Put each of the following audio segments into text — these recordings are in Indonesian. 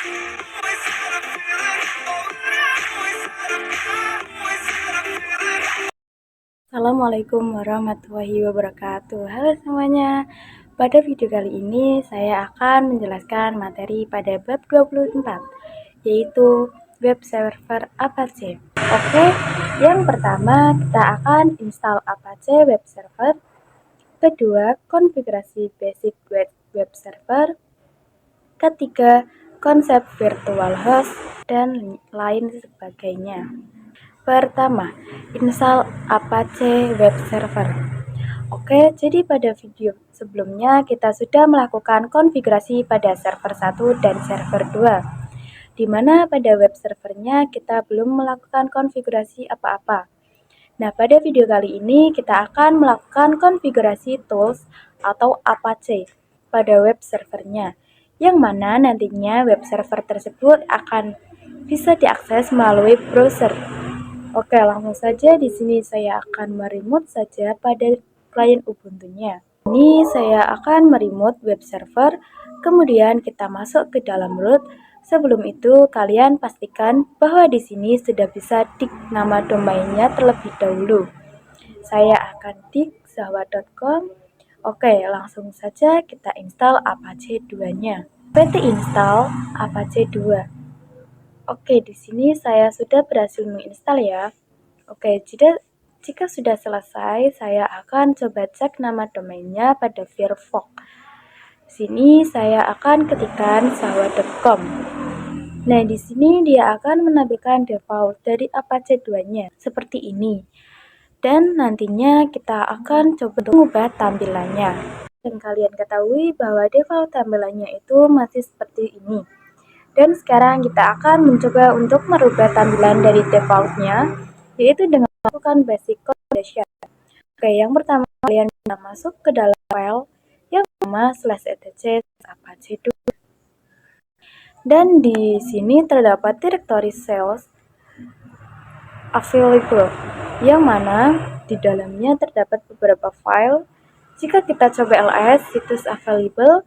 Assalamualaikum warahmatullahi wabarakatuh. Halo semuanya. Pada video kali ini saya akan menjelaskan materi pada bab 24, yaitu web server Apache. Oke, yang pertama kita akan install Apache web server. Kedua, konfigurasi basic web server. Ketiga, konsep virtual host dan lain sebagainya. Pertama, install Apache Web Server. Oke, jadi pada video sebelumnya kita sudah melakukan konfigurasi pada server 1 dan server 2, di mana pada web servernya kita belum melakukan konfigurasi apa-apa. Nah, pada video kali ini kita akan melakukan konfigurasi tools atau Apache pada web servernya, yang mana nantinya web server tersebut akan bisa diakses melalui browser. Oke, langsung saja di sini saya akan meremote saja pada klien Ubuntu-nya. Ini saya akan meremote web server, kemudian kita masuk ke dalam root. Sebelum itu, kalian pastikan bahwa di sini sudah bisa tik nama domainnya terlebih dahulu. Saya akan tik zahwa.com. Oke, langsung saja kita install Apache 2-nya. PT install Apache 2. Oke, di sini saya sudah berhasil menginstal ya. Oke, jika sudah selesai, saya akan coba cek nama domainnya pada Firefox. Sini saya akan ketikkan zahwa.com. Nah, di sini dia akan menampilkan default dari Apache 2-nya seperti ini. Dan nantinya kita akan coba untuk mengubah tampilannya. Dan kalian ketahui bahwa default tampilannya itu masih seperti ini. Dan sekarang kita akan mencoba untuk merubah tampilan dari defaultnya, yaitu dengan melakukan basic configuration. Oke, yang pertama kalian bisa masuk ke dalam file yang bernama /etc apache 2. Dan di sini terdapat directory sales available, yang mana di dalamnya terdapat beberapa file. Jika kita coba ls situs available,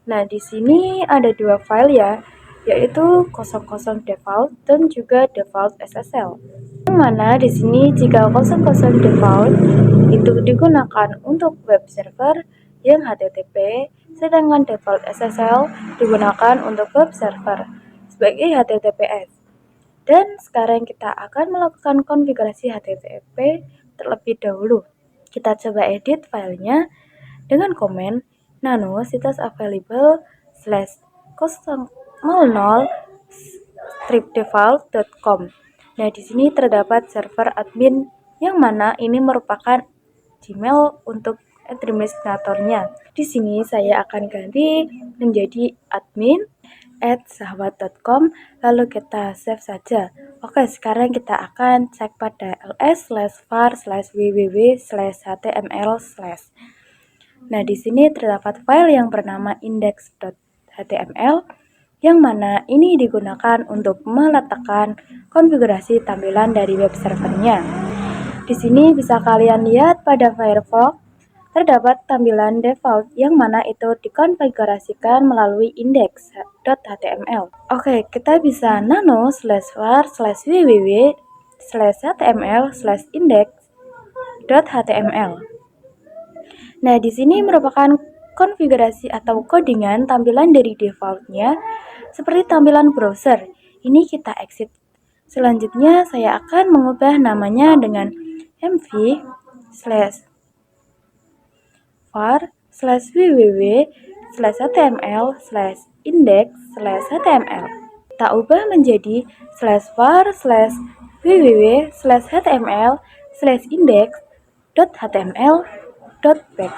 nah di sini ada dua file ya, yaitu 00 default dan juga default SSL. Yang mana di sini jika 00 default itu digunakan untuk web server yang HTTP, sedangkan default SSL digunakan untuk web server sebagai HTTPS. Dan sekarang kita akan melakukan konfigurasi HTTP terlebih dahulu. Kita coba edit filenya dengan komen nano situs available /00-default.com. Nah, di sini terdapat server admin, yang mana ini merupakan Gmail untuk administratornya. Di sini saya akan ganti menjadi admin@zahwa.com, lalu kita save saja. Oke, sekarang kita akan cek pada ls/var/www/html/. Nah, di sini terdapat file yang bernama index.html, yang mana ini digunakan untuk meletakkan konfigurasi tampilan dari web servernya. Di sini bisa kalian lihat pada Firefox terdapat tampilan default, yang mana itu dikonfigurasikan melalui index.html. Oke, kita bisa nano/var/www/html/index.html. Nah, di sini merupakan konfigurasi atau codingan tampilan dari defaultnya seperti tampilan browser. Ini kita exit. Selanjutnya saya akan mengubah namanya dengan mv/var/www/html/index/html. Kita ubah menjadi /var/www/html/index.html.back.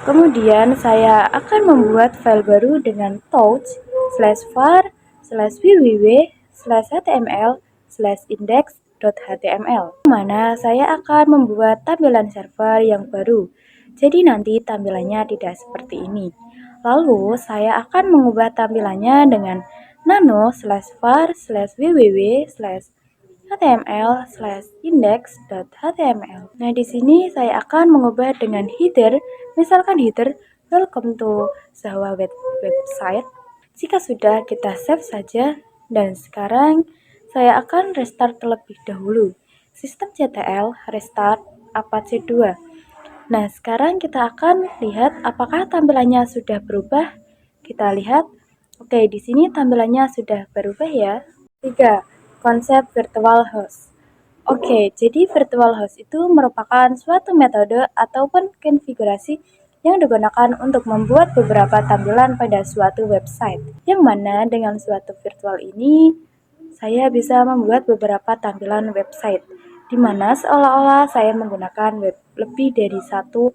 Kemudian saya akan membuat file baru dengan touch/var/www/html/index.html, mana saya akan membuat tampilan server yang baru. Jadi nanti tampilannya tidak seperti ini. Lalu saya akan mengubah tampilannya dengan nano/var/www/html/index.html. Nah, di sini saya akan mengubah dengan header, misalkan header welcome to Zahwa website. Jika sudah, kita save saja. Dan sekarang saya akan restart terlebih dahulu. Sistem CTL restart Apache 2. Nah, sekarang kita akan lihat apakah tampilannya sudah berubah. Kita lihat. Oke, di sini tampilannya sudah berubah ya. 3. Konsep virtual host. Oke, jadi virtual host itu merupakan suatu metode ataupun konfigurasi yang digunakan untuk membuat beberapa tampilan pada suatu website. Yang mana dengan suatu virtual ini, saya bisa membuat beberapa tampilan website, di mana seolah-olah saya menggunakan lebih dari satu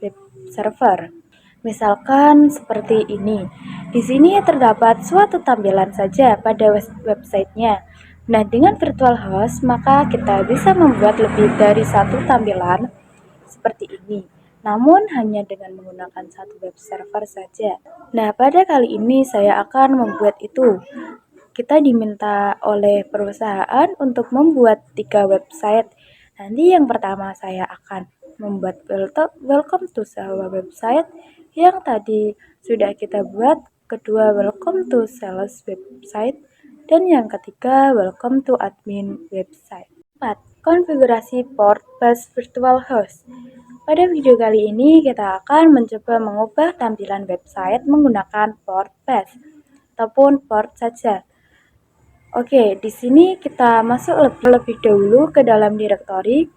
web server. Misalkan seperti ini. Di sini terdapat suatu tampilan saja pada websitenya. Nah, dengan virtual host, maka kita bisa membuat lebih dari satu tampilan seperti ini. Namun hanya dengan menggunakan satu web server saja. Nah, pada kali ini saya akan membuat itu. Kita diminta oleh perusahaan untuk membuat 3 website. Nanti yang pertama saya akan membuat welcome to Sahawa website yang tadi sudah kita buat, kedua welcome to sales website, dan yang ketiga welcome to admin website. 4. Konfigurasi port bus virtual host. Pada video kali ini kita akan mencoba mengubah tampilan website menggunakan port bus ataupun port saja. Oke, di sini kita masuk lebih dahulu ke dalam direktori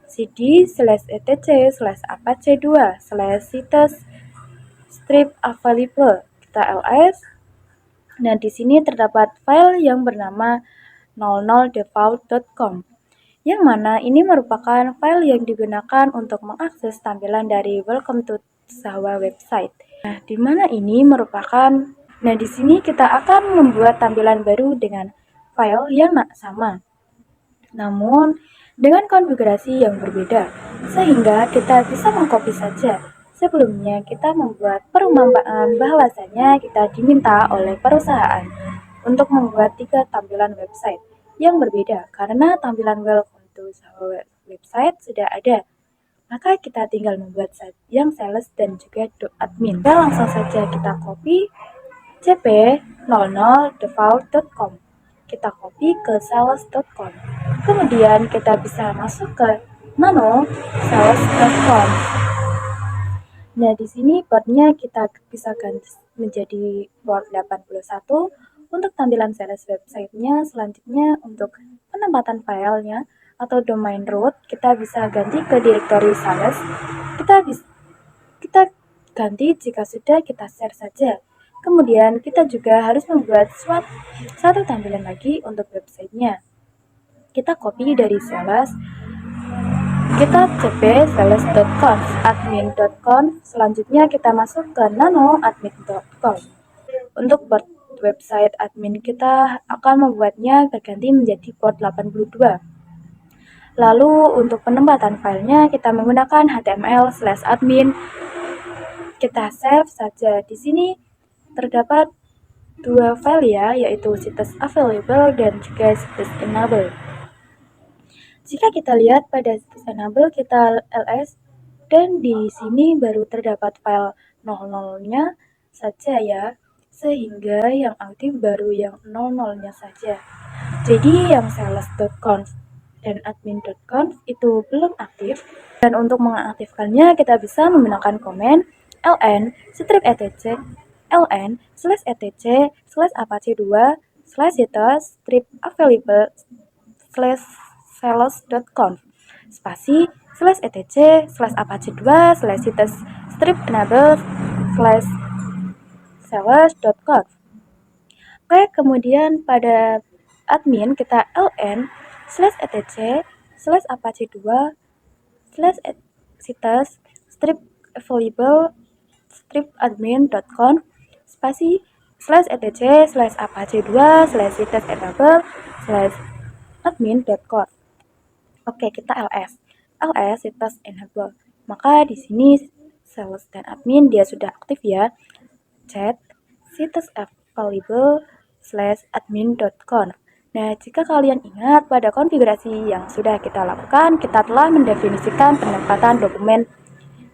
cd/etc/apache2/sites strip available. Kita ls. Nah, di sini terdapat file yang bernama 00default.com, yang mana ini merupakan file yang digunakan untuk mengakses tampilan dari Welcome to Sahawa website. Nah, di mana ini merupakan di sini kita akan membuat tampilan baru dengan file yang sama, namun dengan konfigurasi yang berbeda, sehingga kita bisa mengcopy saja. Sebelumnya kita membuat perumpamaan bahwasanya kita diminta oleh perusahaan untuk membuat 3 tampilan website yang berbeda karena tampilan welcome to website sudah ada. Maka kita tinggal membuat yang sales dan juga admin. Kita langsung saja kita copy cp00default.com. Kita copy ke sales.com. Kemudian kita bisa masuk ke nano sales.com. Nah, di sini portnya kita bisa ganti menjadi port 81 untuk tampilan sales websitenya. Selanjutnya untuk penempatan filenya atau domain root, kita bisa ganti ke directory sales. Kita ganti jika sudah, kita share saja. Kemudian kita juga harus membuat satu tampilan lagi untuk websitenya. Kita copy dari sales, kita cp sales.conf admin.conf. Selanjutnya kita masuk ke nano admin.conf. Untuk port website admin kita akan membuatnya berganti menjadi port 82. Lalu untuk penempatan filenya kita menggunakan html/admin. Kita save saja. Di sini terdapat 2 file ya, yaitu situs available dan juga situs enable. Jika kita lihat pada situs enable, kita ls, dan di sini baru terdapat file 00-nya saja ya, sehingga yang aktif baru yang 00-nya saja. Jadi yang sales.conf dan admin.conf itu belum aktif, dan untuk mengaktifkannya kita bisa menggunakan komen ln strip etc ln/etc/apache2/sites strip available /sales.conf /etc/apache2/sites strip enable /sales.conf. Oke, kemudian pada admin kita ln/etc/apache2/sites strip available strip admin.conf /etc/apache2/sites enable /admin.conf. Oke, kita ls situs enable. Maka di sini sales dan admin dia sudah aktif ya. Chat situs available /admin.conf. Nah, jika kalian ingat pada konfigurasi yang sudah kita lakukan, kita telah mendefinisikan penempatan dokumen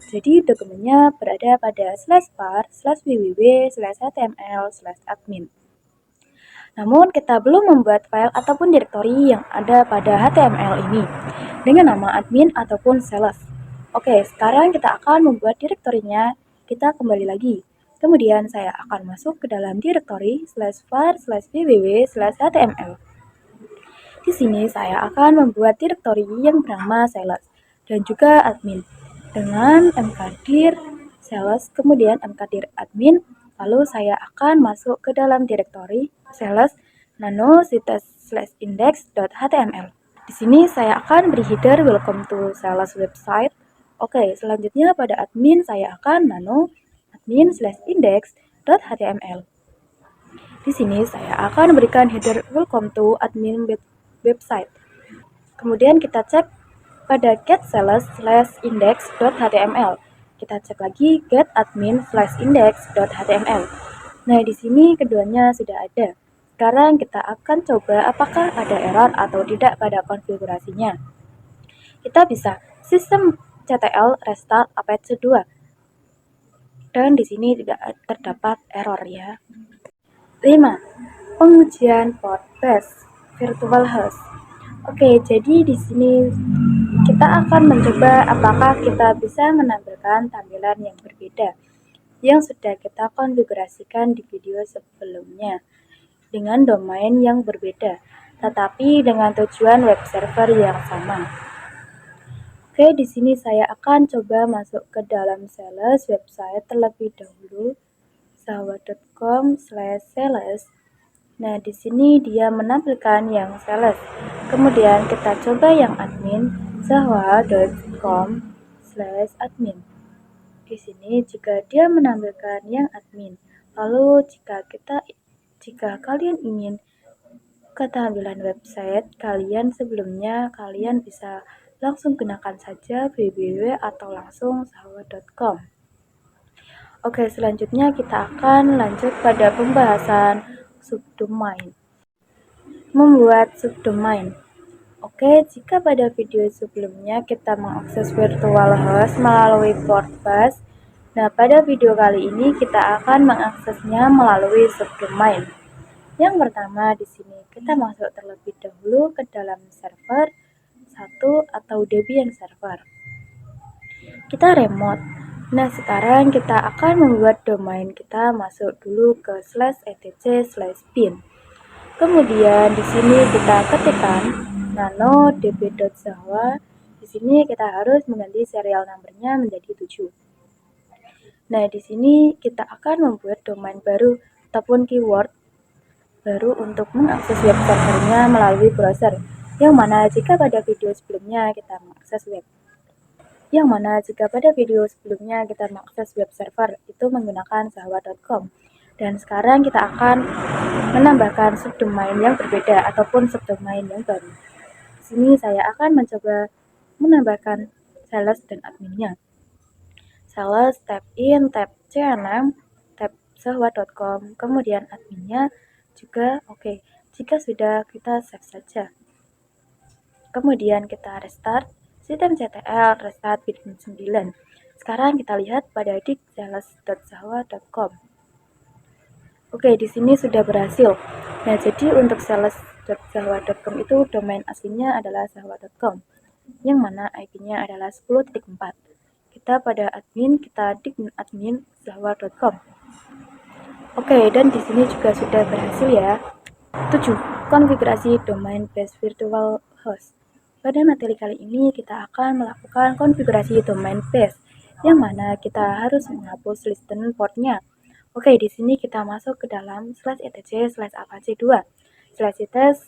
Jadi dokumennya berada pada /var/www/html/admin. Namun kita belum membuat file ataupun direktori yang ada pada HTML ini dengan nama admin ataupun sales. Oke, sekarang kita akan membuat direktorinya. Kita kembali lagi. Kemudian saya akan masuk ke dalam direktori /var/www/html. Di sini saya akan membuat direktori yang bernama sales dan juga admin dengan mkdir sales, kemudian mkdir admin. Lalu saya akan masuk ke dalam direktori sales nano/index.html. Di sini saya akan beri header welcome to sales website. Oke, selanjutnya pada admin saya akan nano admin/index.html. Di sini saya akan berikan header welcome to admin website. Kemudian kita cek pada get sales/index.html. Kita cek lagi get admin/index.html. Nah, di sini keduanya sudah ada. Sekarang kita akan coba apakah ada error atau tidak pada konfigurasinya. Kita bisa systemctl restart apache 2. Dan di sini tidak terdapat error ya. 5. Pengujian port base virtual host. Oke, jadi di sini kita akan mencoba apakah kita bisa menampilkan tampilan yang berbeda yang sudah kita konfigurasikan di video sebelumnya dengan domain yang berbeda, tetapi dengan tujuan web server yang sama. Oke, di sini saya akan coba masuk ke dalam sales website terlebih dahulu, sahwa.com/sales. Nah, di sini dia menampilkan yang sales. Kemudian kita coba yang admin, sahwa.com/admin. Di sini juga dia menampilkan yang admin. Lalu jika kalian ingin ketampilan website kalian sebelumnya, kalian bisa langsung gunakan saja www atau langsung sahwa.com. Oke, selanjutnya kita akan lanjut pada pembahasan subdomain. Membuat subdomain. Oke, jika pada video sebelumnya kita mengakses virtual host melalui port bus, nah pada video kali ini kita akan mengaksesnya melalui subdomain. Yang pertama di sini kita masuk terlebih dahulu ke dalam server 1 atau Debian server. Kita remote. Nah, sekarang kita akan membuat domain kita masuk dulu ke /etc/bin. Kemudian di sini kita ketikkan nano db.sahwa. Di sini kita harus mengganti serial numbernya menjadi 7. Nah, di sini kita akan membuat domain baru ataupun keyword baru untuk mengakses web servernya melalui browser. Yang mana jika pada video sebelumnya kita mengakses web server itu menggunakan sahwa.com. Dan sekarang kita akan menambahkan subdomain yang berbeda ataupun subdomain yang baru. Di sini saya akan mencoba menambahkan sales dan adminnya. Sales, tab in, tab c6, tab sahwa.com, kemudian adminnya juga oke. Jika sudah, kita save saja. Kemudian kita restart systemctl restart bin 9. Sekarang kita lihat pada dik sales.sahwa.com. Oke, di sini sudah berhasil. Nah, jadi untuk sales.sahwa.com itu domain aslinya adalah sahwa.com, yang mana IP-nya adalah 10.4. Kita pada admin, kita dik admin sahwa.com. Oke, dan di sini juga sudah berhasil ya. 7. Konfigurasi domain base virtual host. Pada materi kali ini kita akan melakukan konfigurasi domain base, yang mana kita harus menghapus listen portnya. Oke, di sini kita masuk ke dalam /etc/apache 2 /its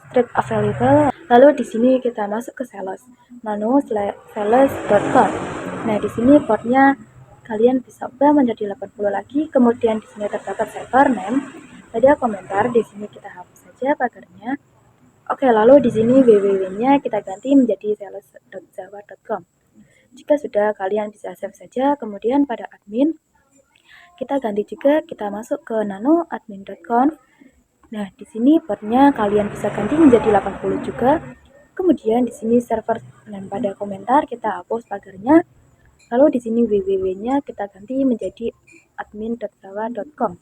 strip available. Lalu di sini kita masuk ke sales nano/sales.com. Nah, di sini portnya kalian bisa ubah menjadi 80 lagi. Kemudian di sini terdapat server name. Ada komentar, di sini kita hapus saja pagarnya. Oke, lalu di sini www-nya kita ganti menjadi sales.sahwa.com. Jika sudah, kalian bisa save saja. Kemudian pada admin kita ganti juga, kita masuk ke nanoadmin.conf. Nah, di sini portnya kalian bisa ganti menjadi 80 juga. Kemudian di sini server, dan pada komentar kita hapus pagarnya. Lalu di sini www-nya kita ganti menjadi admin.java.com.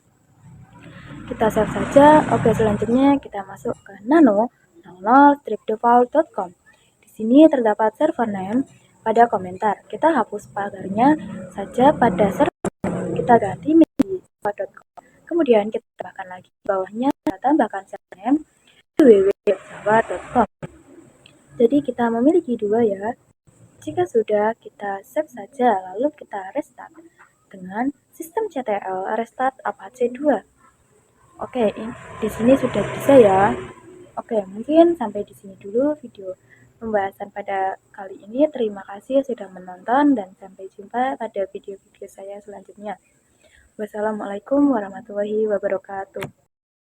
Kita save saja. Oke, selanjutnya kita masuk ke nano 00stripdefault.com. Di sini terdapat server name pada komentar. Kita hapus pagarnya saja pada server. Kita ganti menjadi java.com. Kemudian kita tambahkan lagi bawahnya, kita tambahkan server name www.java.com. Jadi kita memiliki dua ya. Jika sudah, kita save saja, lalu kita restart dengan sistem CTL restart Apache 2. Oke, di sini sudah bisa ya. Oke, mungkin sampai di sini dulu video pembahasan pada kali ini. Terima kasih sudah menonton dan sampai jumpa pada video-video saya selanjutnya. Wassalamualaikum warahmatullahi wabarakatuh.